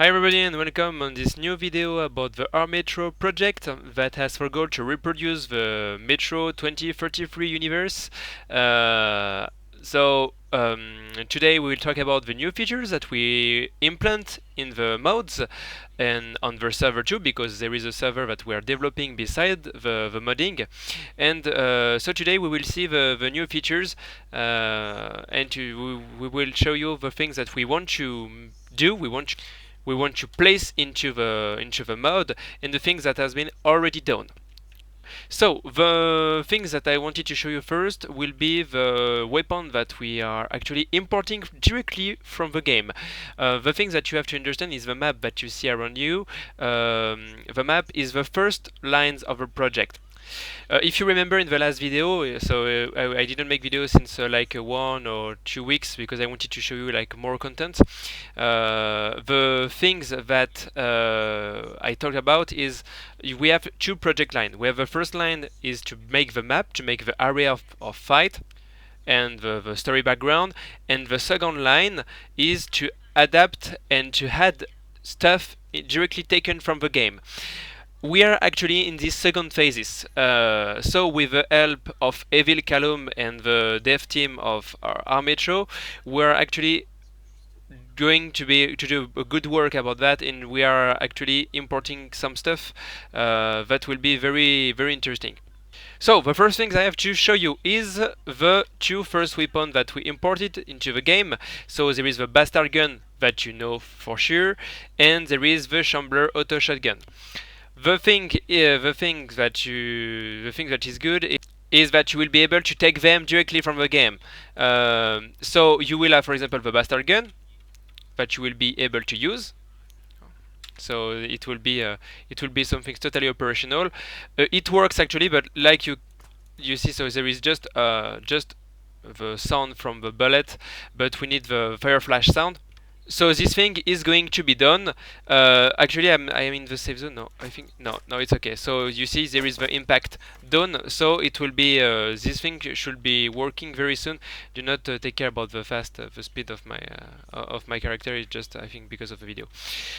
Hi everybody and welcome on this new video about the ARMETRO project that has for goal to reproduce the Metro 2033 universe. Today we will talk about the new features that we implant in the modes and on the server too, because there is a server that we are developing beside the modding. And so today we will see the new features and we will show you the things that we want to do. We want to place into the mode and the things that has been already done. So the things that I wanted to show you first will be the weapon that we are actually importing directly from the game. The things that you have to understand is the map that you see around you. The map is the first lines of the project. If you remember in the last video, I didn't make videos since like 1 or 2 weeks because I wanted to show you like more content. The things that I talked about is we have two project lines. We have the first line is to make the map, to make the area of fight and the story background, and the second line is to adapt and to add stuff directly taken from the game. We are actually in these second phases. So with the help of Evil Callum and the dev team of ARMETRO, we are actually going to do a good work about that, and we are actually importing some stuff that will be very interesting. So the first things I have to show you is the two first weapons that we imported into the game. So there is the bastard gun that you know for sure, and there is the Shambler auto shotgun. The thing that is good is that you will be able to take them directly from the game. So you will have, for example, the bastard gun that you will be able to use. So it will be something totally operational. It works actually, but like you see, so there is just the sound from the bullet, but we need the fire flash sound. So this thing is going to be done. Actually, I am in the safe zone. No, I think no, it's okay. So you see, there is the impact done. So it will be this thing should be working very soon. Do not take care about the speed of my character. It's just I think because of the video.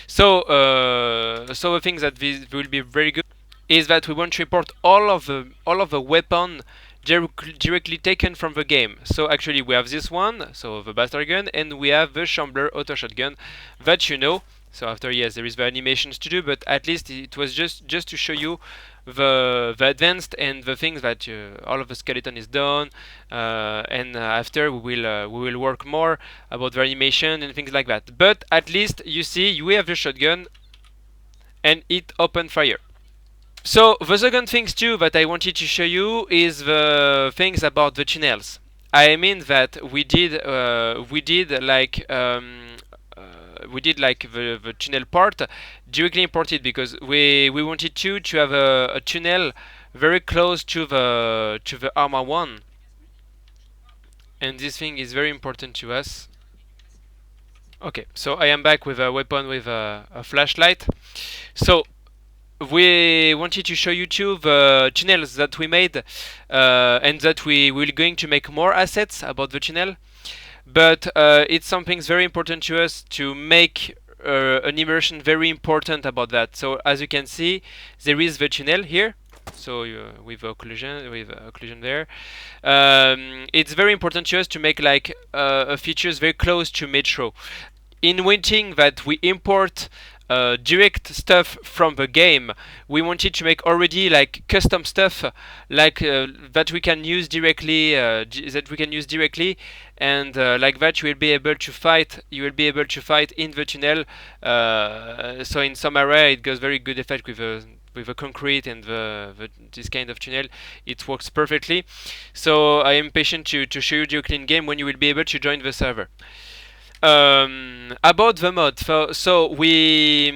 So the things that this will be very good is that we want to import all of the weapon directly taken from the game. So actually we have this one, so the bastard gun, and we have the Shambler auto shotgun that you know. So after, yes, there is the animations to do, but at least it was just to show you the advanced and the things that all of the skeleton is done, and after we will work more about the animation and things like that. But at least you see we have the shotgun and it open fire. So the second things too that I wanted to show you is the things about the channels. I mean that we did like the channel part directly imported because we wanted to have a channel very close to the Arma 1, and this thing is very important to us. Okay, so I am back with a weapon with a flashlight. So we wanted to show you too the channels that we made, and that we will going to make more assets about the channel. But it's something very important to us to make an immersion very important about that. So as you can see, there is the channel here. So with occlusion there, it's very important to us to make like features very close to Metro. In waiting that we import direct stuff from the game, we wanted to make already like custom stuff, like that we can use directly, and like that you will be able to fight. You will be able to fight in the tunnel. So in some area, it goes very good effect with the concrete and this kind of tunnel. It works perfectly. So I am patient to show you directly in game when you will be able to join the server. About the mod, so we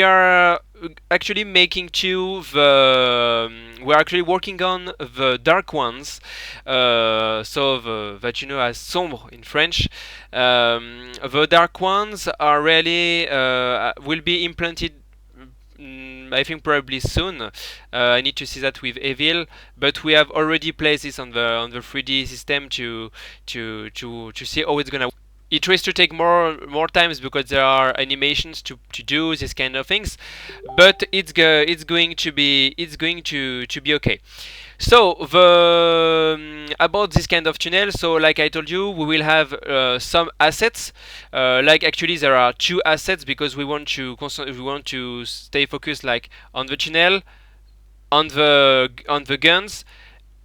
are actually making we're actually working on the dark ones, that you know as sombre in French. The dark ones are really will be implanted. I think probably soon. I need to see that with Evil, but we have already placed this on the 3D system to see how it's gonna. it tries to take more times because there are animations to do these kind of things, but it's going to be okay. So the about this kind of tunnel, so like I told you, we will have some assets. Like actually there are two assets because we want to stay focused like on the tunnel, on the guns,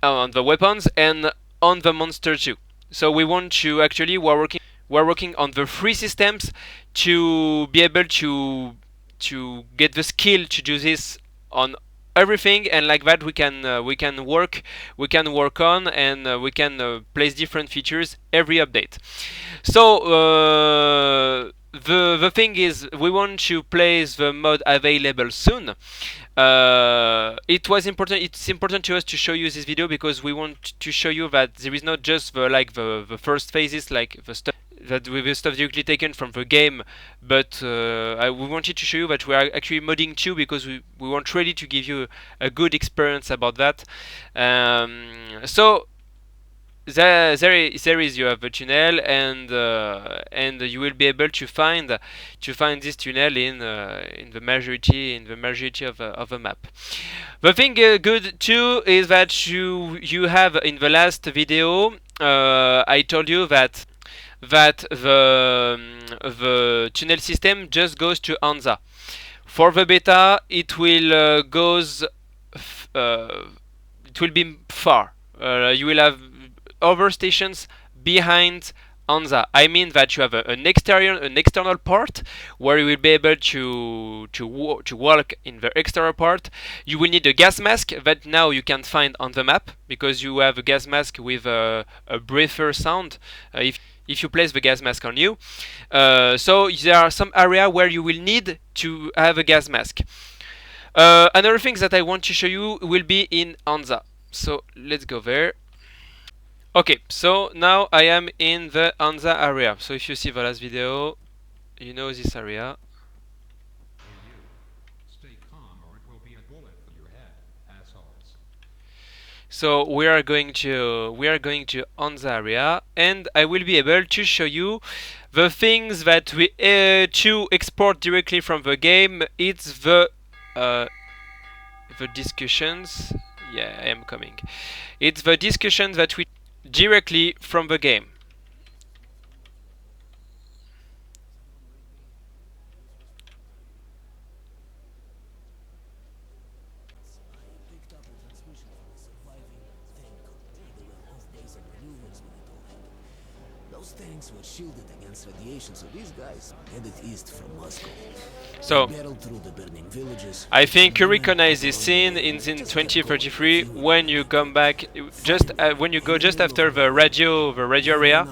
on the weapons, and on the monster too. So we want to actually we're working on the three systems to be able to get the skill to do this on everything, and like that we can work on, and we can place different features every update. So the thing is, we want to place the mod available soon. It's important to us to show you this video because we want to show you that there is not just the first phases, like the stuff that with the stuff directly taken from the game, but we wanted to show you that we are actually modding too, because we want really to give you a good experience about that. So there is you have a tunnel, and you will be able to find this tunnel in the majority of the map. The thing good too is that you have in the last video I told you that the tunnel system just goes to Anza. For the beta, it will it will be far. You will have other stations behind Anza. I mean that you have an external part where you will be able to walk in the external part. You will need a gas mask that now you can find on the map, because you have a gas mask with a breather sound. If you place the gas mask on you, so there are some area where you will need to have a gas mask. Another thing that I want to show you will be in Anza. So let's go there. Okay, so now I am in the Anza area. So if you see the last video, you know this area. Stay calm or it will be a bullet for your head, assholes. So we are going to Anza area, and I will be able to show you the things that we to export directly from the game. It's the discussions. Yeah, I am coming. It's the discussions that we directly from the game. Those things were shielded against radiation, so these guys headed east from Moscow. So Through the burning villages. I think you recognize this scene in 2033 when you come back, when you go just after the radio area,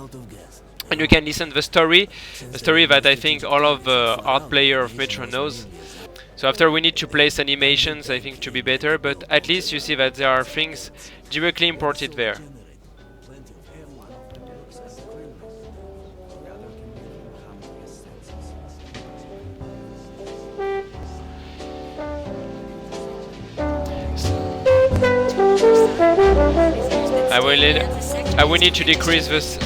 and you can listen to the story that I think all of the art player of Metro knows. So after we need to place animations, I think, to be better, but at least you see that there are things directly imported there. I will need to decrease this.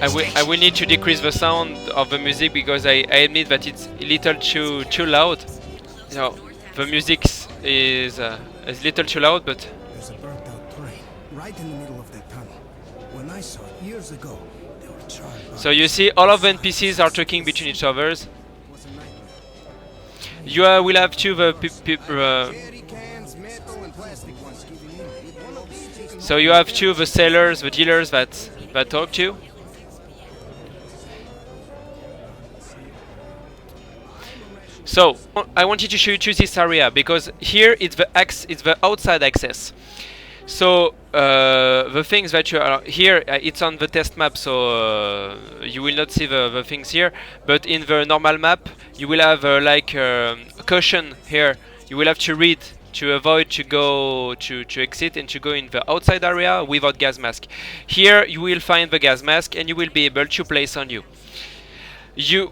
I will need to decrease the sound of the music because I admit that it's a little too loud. No, the music is a little too loud, but. There's a burnt-out train right in the middle of that tunnel. When I saw it years ago, they were charred. So you see, all of the NPCs are talking between each other. You will have two so you have two the sellers, the dealers that talk to you. So I wanted to show you this area because here it's the outside access. So the things that you are here, it's on the test map, so you will not see the things here. But in the normal map, you will have like caution here. You will have to read to avoid to exit and to go in the outside area without gas mask. Here you will find the gas mask and you will be able to place on you. You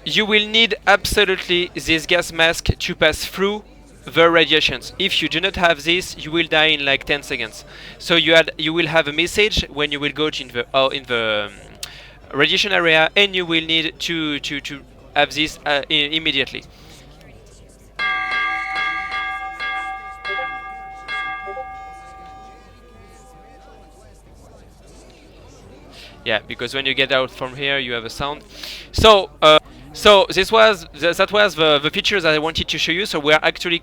will need absolutely this gas mask to pass through the radiations. If you do not have this, you will die in like 10 seconds. So you will have a message when you will go to in the radiation area, and you will need to have this immediately. Yeah, because when you get out from here, you have a sound. So, that was the features that I wanted to show you. So we're actually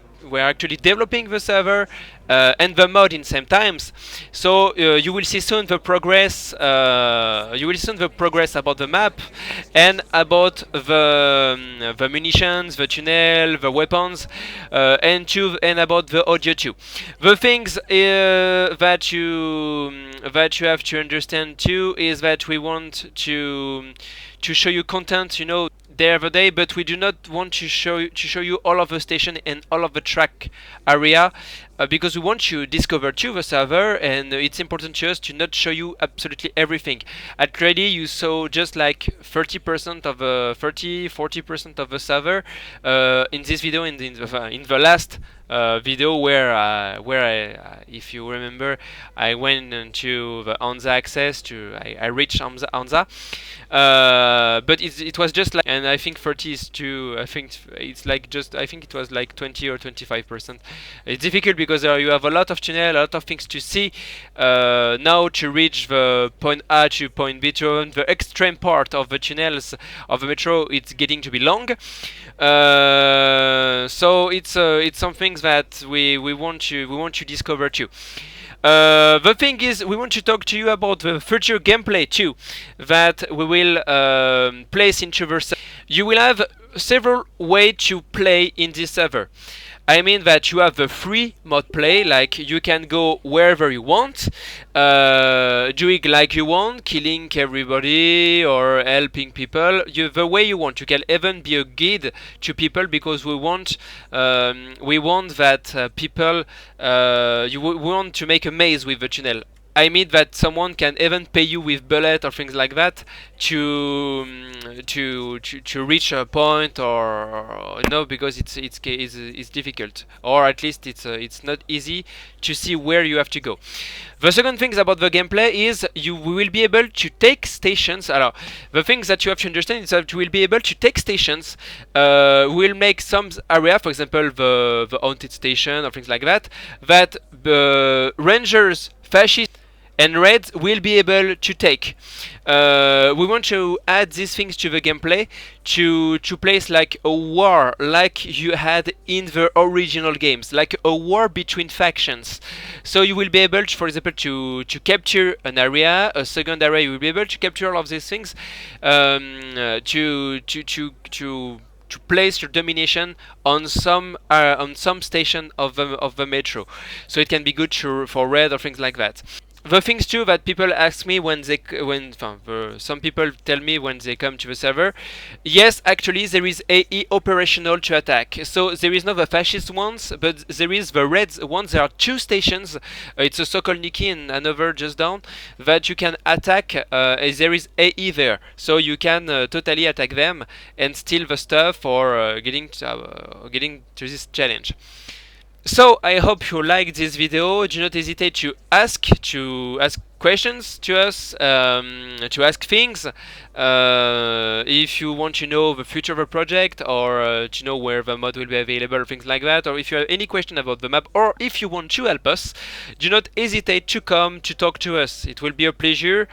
developing the server and the mod in same times. So you will see soon the progress. You will see soon the progress about the map and about the munitions, the tunnel, the weapons, and about the audio too. The things that you have to understand too is that we want to show you content, the other day, but we do not want to show you all of the station and all of the track area, because we want to discover too the server, and it's important to us to not show you absolutely everything. At ready, you saw just like 30% of 40% of the server in this video, in the last video where I, if you remember, I went into the Anza access I reached Anza, but it was just like, and I think 30 is too. I think it's like just, I think it was like 20 or 25%. It's difficult because you have a lot of tunnel, a lot of things to see. Now to reach the point A to point B, to the extreme part of the tunnels of the metro, it's getting to be long. So it's some things that we want to discover too. The thing is, we want to talk to you about the future gameplay too, that we will place into the server. You will have several ways to play in this server. I mean that you have the free mod play, like you can go wherever you want, doing like you want, killing everybody or helping people, the way you want. You can even be a guide to people, because we want that people, we want to make a maze with the tunnel. I mean that someone can even pay you with bullet or things like that to reach a point, or because it's difficult, or at least it's not easy to see where you have to go. The second thing about the gameplay is we will be able to take stations. The things that you have to understand is that you will be able to take stations. We'll make some area, for example, the haunted station or things like that, that the rangers, fascists, and reds will be able to take. We want to add these things to the gameplay to place like a war, like you had in the original games, like a war between factions. So you will be able to, for example, to capture an area, a second area. You will be able to capture all of these things, to place your domination on some station of the metro. So it can be good for red or things like that. The things too that people ask me some people tell me when they come to the server, yes, actually there is AE operational to attack. So there is not the fascist ones, but there is the red ones. There are two stations. It's a Sokolniki and another just down, that you can attack. There is AE there, so you can totally attack them and steal the stuff, or getting to this challenge. So I hope you liked this video. Do not hesitate to ask questions to us, to ask things. If you want to know the future of a project, or to know where the mod will be available, things like that, or if you have any question about the map, or if you want to help us, do not hesitate to come to talk to us. It will be a pleasure.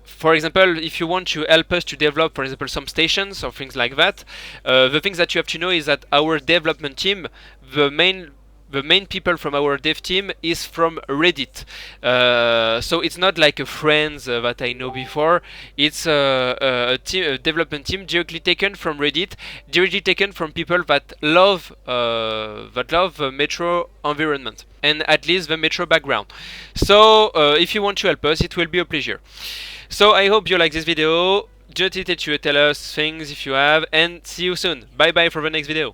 For example, if you want to help us to develop, for example, some stations or things like that, the things that you have to know is that our development team, the main people from our dev team is from Reddit. So it's not like a friends that I know before. It's a development team directly taken from Reddit, directly taken from people that love the metro environment, and at least the metro background. So if you want to help us, it will be a pleasure. So I hope you like this video. Don't hesitate to tell us things if you have, and see you soon. Bye bye for the next video.